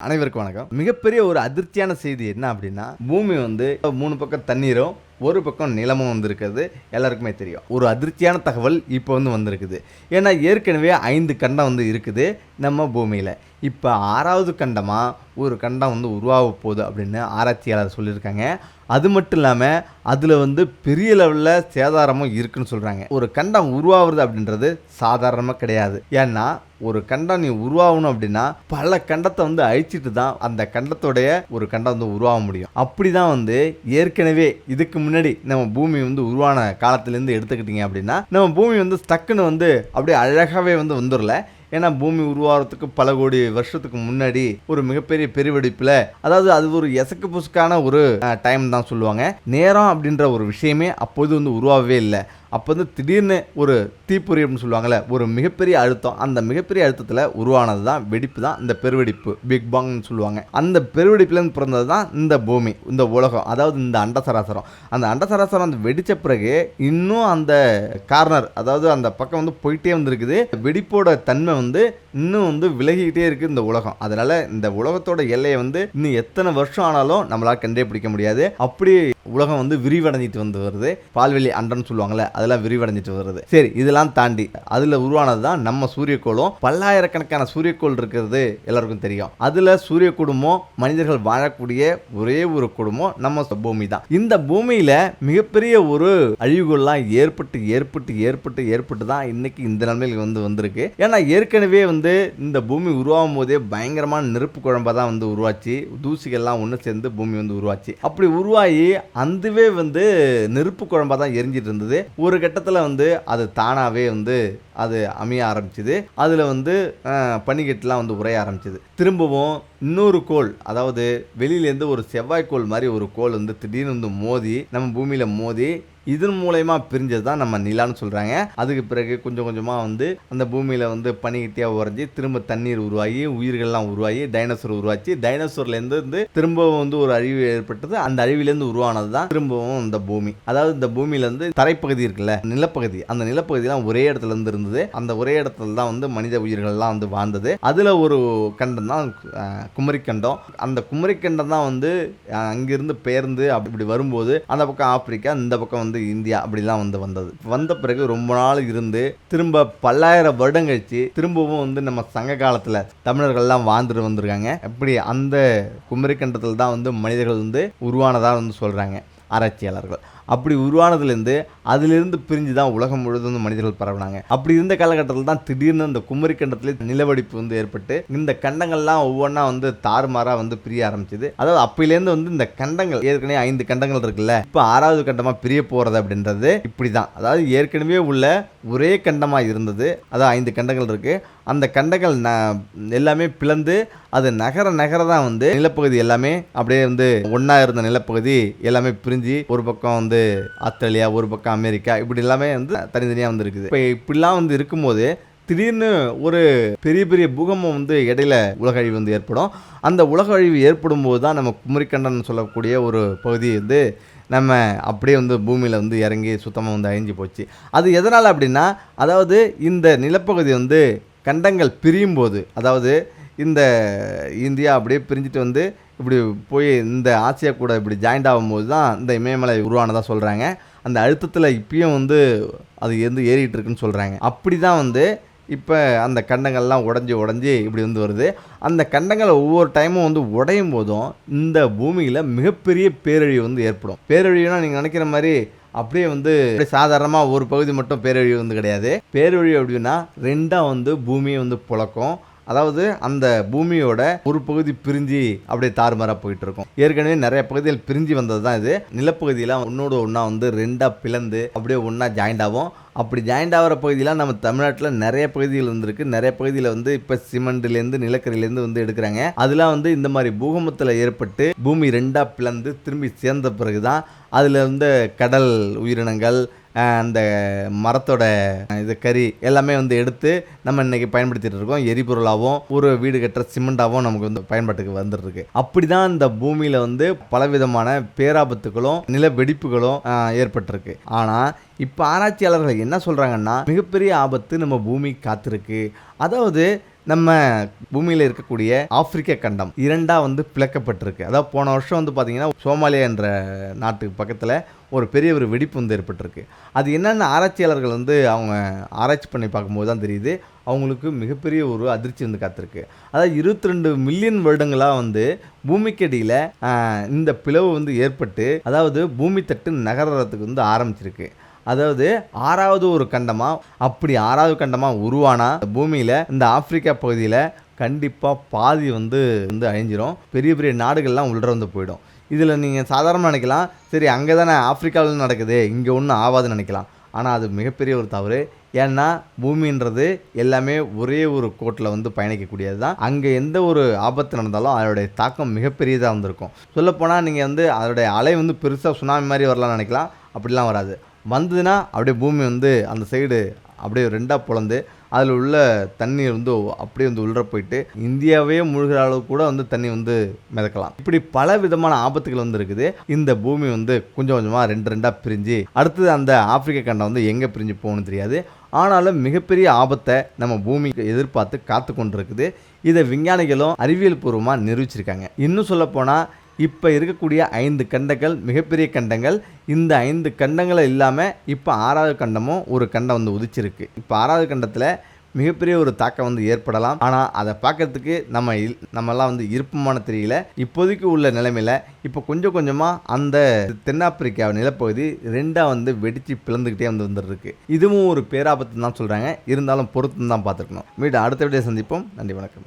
அனைவருக்கும் வணக்கம். மிகப்பெரிய ஒரு அதிர்ச்சியான செய்தி என்ன அப்படின்னா, பூமி வந்து 3 பக்கம் தண்ணீரும், ஒரு பக்கம் நிலமும் வந்திருக்கிறது எல்லாருக்குமே தெரியும். ஒரு அதிர்ச்சியான தகவல் இப்போ வந்திருக்குது. ஏன்னா ஏற்கனவே 5 கண்டம் இருக்குது நம்ம பூமியில். இப்போ 6வது கண்டமாக ஒரு கண்டம் உருவாக போகுது அப்படின்னு ஆராய்ச்சியாளர் சொல்லியிருக்காங்க. அது மட்டும் இல்லாமல் அதில் பெரிய லெவலில் சேதாரமும் இருக்குன்னு சொல்கிறாங்க. ஒரு கண்டம் உருவாகிறது அப்படின்றது சாதாரணமாக கிடையாது. ஏன்னா ஒரு கண்டம் நீ உருவாகணும் அப்படின்னா பல கண்டத்தை அழிச்சிட்டு தான் அந்த கண்டத்தோடைய ஒரு கண்டம் உருவாக முடியும். அப்படி தான் ஏற்கனவே இதுக்கு முன்னாடி நம்ம பூமி உருவான காலத்திலேருந்து எடுத்துக்கிட்டீங்க அப்படின்னா நம்ம பூமி டக்குன்னு அப்படியே அழகாகவே வந்துடல. ஏன்னா பூமி உருவாகிறதுக்கு பல கோடி வருஷத்துக்கு முன்னாடி ஒரு மிகப்பெரிய பெருவெடிப்பில், அதாவது அது ஒரு எசக்கு புசுக்கான ஒரு டைம் தான் சொல்லுவாங்க. நேரம் அப்படின்ற ஒரு விஷயமே அப்போது உருவாகவே இல்லை. அப்போ திடீர்னு ஒரு தீப்பொறி அப்படின்னு சொல்லுவாங்கள்ல, ஒரு மிகப்பெரிய அழுத்தம், அந்த மிகப்பெரிய அழுத்தத்தில் உருவானது தான் வெடிப்பு தான் இந்த பெருவெடிப்பு, பிக் பாங்னு சொல்லுவாங்க. அந்த பெருவெடிப்புலேருந்து பிறந்தது தான் இந்த பூமி, இந்த உலகம், அதாவது இந்த அண்டசராசரம். அந்த அண்டசராசரம் வெடித்த பிறகு இன்னும் அந்த கார்னர், அதாவது அந்த பக்கம் போயிட்டே இருக்குது. வெடிப்போட தன்மை இன்னும் விலகிக்கிட்டே இருக்குது இந்த உலகம். அதனால் இந்த உலகத்தோட எல்லையை இன்னும் எத்தனை வருஷம் ஆனாலும் நம்மளால் கண்டே பிடிக்க முடியாது. அப்படி உலகம் விரிவடைஞ்சிட்டு வருது. பால்வெளி அண்டன்னு சொல்லுவாங்கள்ல, அதெல்லாம் விரிவடைஞ்சிட்டு வருது. சரி, இதெல்லாம் தாண்டி அதில் உருவானது தான் நம்ம சூரியக்கோளும். பல்லாயிரக்கணக்கான சூரியக்கோள் இருக்கிறது எல்லாருக்கும் தெரியும். அதில் சூரிய குடும்பம், மனிதர்கள் வாழக்கூடிய ஒரே ஒரு குடும்பம் நம்ம பூமி தான். இந்த பூமியில் மிகப்பெரிய ஒரு அழிவுகள்லாம் ஏற்பட்டு ஏற்பட்டு ஏற்பட்டு ஏற்பட்டு தான் இன்னைக்கு இந்த நிலைமையில் வந்திருக்கு. ஏன்னா ஏற்கனவே இந்த பூமி உருவாகும் போதே பயங்கரமான நெருப்பு குழம்பா தான் உருவாச்சு. தூசிகள்லாம் ஒன்று சேர்ந்து பூமி உருவாச்சு. அப்படி உருவாகி அதுவே நெருப்பு குழம்பா தான் எரிஞ்சிட்டு இருந்தது. ஒரு கட்டத்தில் அது தானாகவே அது அமைய ஆரம்பிச்சுது. அதில் பனிக்கட்டுலாம் உரைய ஆரம்பிச்சுது. திரும்பவும் இன்னொரு கோள், அதாவது வெளியிலேருந்து ஒரு செவ்வாய்க்கோள் மாதிரி ஒரு கோள் திடீர்னு மோதி நம்ம பூமியில் மோதி இதன் மூலயமா பிரிஞ்சது தான் நம்ம நிலான்னு சொல்கிறாங்க. அதுக்கு பிறகு கொஞ்சம் கொஞ்சமாக அந்த பூமியில் பனிக்கட்டியாக உறைஞ்சி திரும்ப தண்ணீர் உருவாகி உயிர்கள்லாம் உருவாகி டைனோசர் உருவாச்சு. டைனோசர்லேருந்து திரும்பவும் ஒரு அழிவு ஏற்பட்டது. அந்த அழிவிலேருந்து உருவானது தான் திரும்பவும் இந்த பூமி. அதாவது இந்த பூமியிலேருந்து தரைப்பகுதி இருக்குல்ல, நிலப்பகுதி, அந்த நிலப்பகுதியெலாம் ஒரே இடத்துல இருந்தது. அந்த ஒரே இடத்துல தான் மனித உயிர்கள்லாம் வாழ்ந்தது. அதில் ஒரு கண்டம் தான் குமரிக்கண்டம். அந்த குமரிக்கண்டம் தான் அங்கிருந்து பெயர்ந்து அப்படி வரும்போது அந்த பக்கம் ஆப்பிரிக்கா, இந்த பக்கம் இந்தியா, அப்படிலாம் வந்தது. வந்த பிறகு ரொம்ப நாள் இருந்து திரும்ப பல்லாயிரம் வருடம் கழிச்சு திரும்பவும் நம்ம சங்க காலத்துல தமிழர்கள்லாம் வாழ்ந்துட்டு வந்திருக்காங்க. அப்படி அந்த குமரிக்கண்டத்தில் தான் மனிதர்கள் உருவானதா சொல்றாங்க ஆராய்ச்சியாளர்கள். அப்படி உருவானதுலேருந்து அதிலிருந்து பிரிஞ்சு தான் உலகம் முழுவதும் மனிதர்கள் பரவினாங்க. அப்படி இருந்த காலகட்டத்தில் தான் திடீர்னு இந்த குமரிக்கண்டத்தில் நிலவெடிப்பு ஏற்பட்டு இந்த கண்டங்கள்லாம் ஒவ்வொன்றா தாறுமாறாக பிரிய ஆரம்பிச்சுது. அதாவது அப்பையிலேருந்து இந்த கண்டங்கள், ஏற்கனவே 5 கண்டங்கள் இருக்குல்ல, இப்போ 6வது கண்டமாக பிரிய போகிறது அப்படின்றது இப்படி தான். அதாவது ஏற்கனவே உள்ள ஒரே கண்டமாக இருந்தது, அதாவது 5 கண்டங்கள் இருக்குது. அந்த கண்டங்கள் எல்லாமே பிளந்து அது நகர தான் நிலப்பகுதி எல்லாமே அப்படியே ஒன்றா இருந்த நிலப்பகுதி எல்லாமே பிரிஞ்சு ஒரு பக்கம் ஆஸ்திரேலியா, ஒரு பக்கம் அமெரிக்கா, இப்படி எல்லாமே தனித்தனியாக இருக்குது. இப்போ இப்படிலாம் இருக்கும்போது திடீர்னு ஒரு பெரிய பெரிய பூகம்பம் இடையில உலக அழிவு ஏற்படும். அந்த உலக அழிவு ஏற்படும் போது தான் நம்ம குமரிக்கண்டன் சொல்லக்கூடிய ஒரு பகுதி நம்ம அப்படியே பூமியில் இறங்கி சுத்தமாக அழிஞ்சு போச்சு. அது எதனால் அப்படின்னா, அதாவது இந்த நிலப்பகுதி கண்டங்கள் பிரியும் போது, அதாவது இந்த இந்தியா அப்படியே பிரிஞ்சுட்டு இப்படி போய் இந்த ஆசியா கூட இப்படி ஜாயிண்ட் ஆகும்போது தான் இந்த இமயமலை உருவானதாக சொல்கிறாங்க. அந்த அழுத்தத்தில் இப்பயும் அது ஏறிட்டு இருக்குன்னு சொல்கிறாங்க. அப்படி தான் இப்போ அந்த கண்டங்கள்லாம் உடஞ்சி இப்படி வருது. அந்த கண்டங்களை ஒவ்வொரு டைமும் உடையும் போதும் இந்த பூமியில் மிகப்பெரிய பேரழிவு ஏற்படும். பேரழிவுனா நீங்கள் நினைக்கிற மாதிரி அப்படியே சாதாரணமாக ஒரு பகுதி மட்டும் பேரழிவு கிடையாது. பேரழிவு அப்படின்னா ரெண்டாக பூமியை புழக்கும். அதாவது அந்த பூமியோட ஒரு பகுதி பிரிஞ்சு அப்படியே தாறுமாறாக போயிட்டு இருக்கும். ஏற்கனவே நிறைய பகுதிகள் பிரிஞ்சு வந்தது தான் இது. நிலப்பகுதியெல்லாம் ஒன்னோட ஒன்றா ரெண்டாக பிளந்து அப்படியே ஒன்றா ஜாயிண்ட் ஆகும். அப்படி ஜாயிண்ட் ஆகிற பகுதியெலாம் நம்ம தமிழ்நாட்டில் நிறைய பகுதிகள் இருந்திருக்கு. நிறைய பகுதியில் இப்போ சிமெண்ட்லேருந்து நிலக்கரியிலேருந்து எடுக்கிறாங்க. அதெல்லாம் இந்த மாதிரி பூகம்பத்தில் ஏற்பட்டு பூமி ரெண்டாக பிளந்து திரும்பி சேர்ந்த பிறகு தான் அதில் கடல் உயிரினங்கள், அந்த மரத்தோட இது கறி எல்லாமே எடுத்து நம்ம இன்னைக்கு பயன்படுத்திட்டு இருக்கோம். எரிபொருளாகவும் ஒரு வீடு கட்டுற சிமெண்டாகவும் நமக்கு பயன்பாட்டுக்கு வந்துருக்கு. அப்படிதான் இந்த பூமியில பலவிதமான பேராபத்துகளும் நில வெடிப்புகளும் ஏற்பட்டிருக்கு. ஆனா இப்போ ஆராய்ச்சியாளர்கள் என்ன சொல்றாங்கன்னா, மிகப்பெரிய ஆபத்து நம்ம பூமி காத்திருக்கு. அதாவது நம்ம பூமியில் இருக்கக்கூடிய ஆப்பிரிக்க கண்டம் இரண்டாக வந்து பிளக்கப்பட்டிருக்கு. அதாவது போன வருஷம் வந்து பார்த்தீங்கன்னா சோமாலியா என்ற நாட்டுக்கு பக்கத்தில் ஒரு பெரிய ஒரு வெடிப்பு வந்து ஏற்பட்டிருக்கு. அது என்னென்ன ஆராய்ச்சியாளர்கள் வந்து அவங்க ஆராய்ச்சி பண்ணி பார்க்கும்போது தான் தெரியுது, அவங்களுக்கு மிகப்பெரிய ஒரு அதிர்ச்சி வந்து காத்திருக்கு. அதாவது 22 மில்லியன் வருடங்களாக வந்து பூமிக்கடியில் இந்த பிளவு வந்து ஏற்பட்டு, அதாவது பூமி தட்டு நகர்றதுக்கு வந்து ஆரம்பிச்சிருக்கு. அதாவது 6வது ஒரு கண்டமாக, அப்படி 6வது கண்டமாக உருவானா பூமியில் இந்த ஆப்பிரிக்கா பகுதியில் கண்டிப்பாக பாதி வந்து அழிஞ்சிரும். பெரிய பெரிய நாடுகள்லாம் உள்ள வந்து போயிடும். இதில் நீங்கள் சாதாரணமாக நினைக்கலாம், சரி அங்கே தானே ஆப்பிரிக்காவில் நடக்குது, இங்கே ஒன்றும் ஆகாதுன்னு நினைக்கலாம். ஆனால் அது மிகப்பெரிய ஒரு தவறு. ஏன்னா பூமின்றது எல்லாமே ஒரே ஒரு கோட்டில் வந்து பயணிக்கக்கூடியது தான். அங்கே எந்த ஒரு ஆபத்து நடந்தாலும் அதோடைய தாக்கம் மிகப்பெரியதாக வந்திருக்கும். சொல்லப்போனால் நீங்கள் வந்து அதோடைய அலை வந்து பெருசாக சுனாமி மாதிரி வரலாம்னு நினைக்கலாம். அப்படிலாம் வராது. வந்ததுன்னா அப்படியே பூமி வந்து அந்த சைடு அப்படியே 2ஆக பிளந்து அதில் உள்ள தண்ணீர் வந்து அப்படியே வந்து உள்ள போயிட்டு இந்தியாவே மூழ்கிற அளவுக்கு கூட வந்து தண்ணி வந்து மிதக்கலாம். இப்படி பல விதமான ஆபத்துகள் வந்து இருக்குது. இந்த பூமி வந்து கொஞ்சம் கொஞ்சமாக 2 பிரிஞ்சு அடுத்தது அந்த ஆப்பிரிக்க கண்டம் வந்து எங்கே பிரிஞ்சு போகணும்னு தெரியாது. ஆனாலும் மிகப்பெரிய ஆபத்தை நம்ம பூமிக்கு எதிர்பார்த்து காத்து கொண்டு இருக்குது. இதை விஞ்ஞானிகளும் அறிவியல் பூர்வமாக நிரூபிச்சிருக்காங்க. இன்னும் சொல்லப்போனால் இப்போ இருக்கக்கூடிய 5 கண்டங்கள் மிகப்பெரிய கண்டங்கள். இந்த 5 கண்டங்களை இல்லாமல் இப்போ 6வது கண்டமும் ஒரு கண்டம் வந்து உதிச்சிருக்கு. இப்போ 6வது கண்டத்தில் மிகப்பெரிய ஒரு தாக்கம் வந்து ஏற்படலாம். ஆனால் அதை பார்க்கறதுக்கு நம்மெல்லாம் வந்து இருப்பமான தெரியல. இப்போதைக்கு உள்ள நிலைமையில் இப்போ கொஞ்சம் கொஞ்சமாக அந்த தென்னாப்பிரிக்கா நிலப்பகுதி 2ஆக வந்து வெடித்து பிளந்துக்கிட்டே வந்துருக்கு. இதுவும் ஒரு பேராபத்து தான் சொல்கிறாங்க. இருந்தாலும் பொறுத்து தான் பார்த்துக்கணும். மீண்டும் அடுத்த வீடியோ சந்திப்போம். நன்றி, வணக்கம்.